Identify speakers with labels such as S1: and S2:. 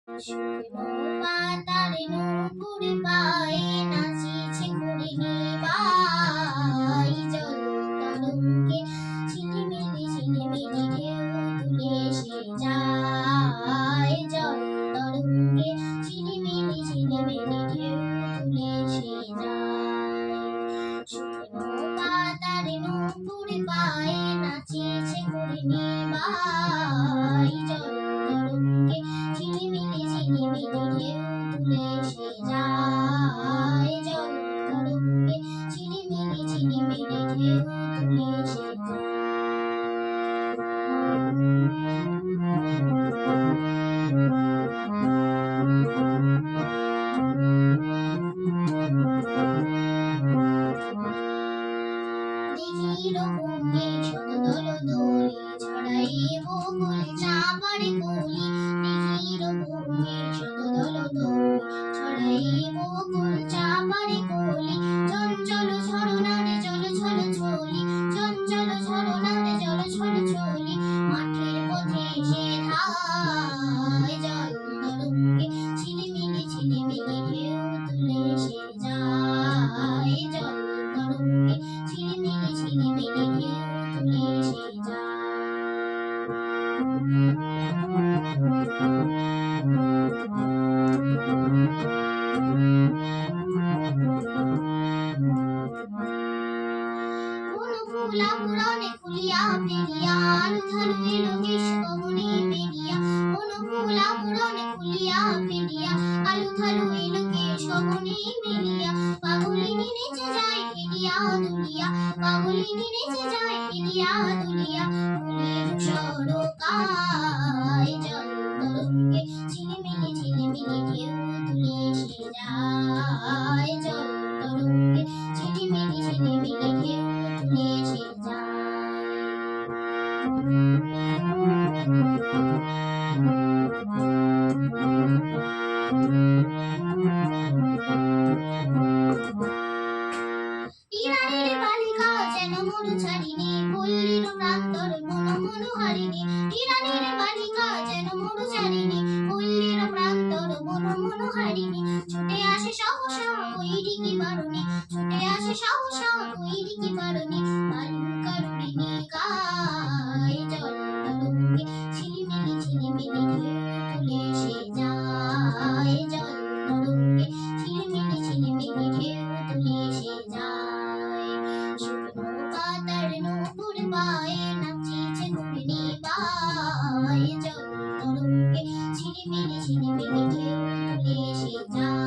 S1: শুকনো পাতার নূপুর পায়ে নাচিছে ঘূর্ণি বাই, জল তরঙ্গে ঝিলিমিলি ঝিলিমিলি ঢেউ তুলে এসে যায়, জল তরঙ্গে ঝিলিমিলি ঝিলিমিলি ঢেউ তুলে এসে যায়। শুকনো পাতার নূপুর পায়ে নাচিছে ঘূর্ণি বাই, জল তরঙ্গে ঝিলিমিলি ঝিলিমিলি ঢেউ তুলে এসে যায়, জল তরঙ্গে ঝিলিমিলি ঝিলিমিলি ঢেউ তুলে এসে যায়। দিঘির বুকে শত দলদলি ছড়াইয়ে বকুল চাঁপার কলি, দিঘির বুকে শত দলদলি ছড়াইয়ে বকুল চাঁপার কলি, চঞ্চল ঝরনার জল ছল ছলি, চঞ্চল ঝরনার জল ছল ছলি, মাঠের পথে এসে ধায়, জল তরঙ্গে ঝিলিমিলি ঝিলিমিলি ঢেউ তুলে এসে যায়, জল তরঙ্গে ঝিলিমিলি ঝিলিমিলি ঢেউ তুলে এসে যায়। ফুলা পুরানে খুলিয়া ফেলিয়া আলু ধালু এলো গ্রীষ্ম বনে বেরিয়া, কোন ফুলা পুরানে খুলিয়া ফেলিয়া আলু ধালু এলো গ্রীষ্ম বনে বেরিয়া, পাগলিনী নেচে যায় হেলিয়া দুলিয়া, পাগলিনী নেচে যায় হেলিয়া দুলিয়া, ফুলের সরকায়, জল তরঙ্গে ঝিলিমিলি ঝিলিমিলি ঢেউ তুলে এসে যায়, জল তরঙ্গে ঝিলিমিলি ঝিলিমিলি ঢেউ তুলে এসে যায়। ইরানের বালিকা যেন মরু ছাড়িনি, পল্লীর প্রান্তর মন মনোহারিণী, ইরানের বালিকা যেন মরু ছাড়িনি, পল্লীর প্রান্তর মন মনোহারিণী, ছুটে আসে সহসা কৈরিকি বারণী, ছুটে আসে সহসা কৈরিকি বারণী, বালুকারুণিনী গায়, জল তরঙ্গে ঝিলিমিলি ঝিলিমিলি ঢেউ তুলে এসে যায়, জল তরঙ্গে ঝিলিমিলি ঝিলিমিলি ঢেউ তুলে এসে যায়। শুকনো পাতার নূপুর পায়ে নাচিছে ঘূর্ণি বাই, জল তরঙ্গে ঝিলিমিলি ঝিলিমিলি ঢেউ তুলে এসে যায়।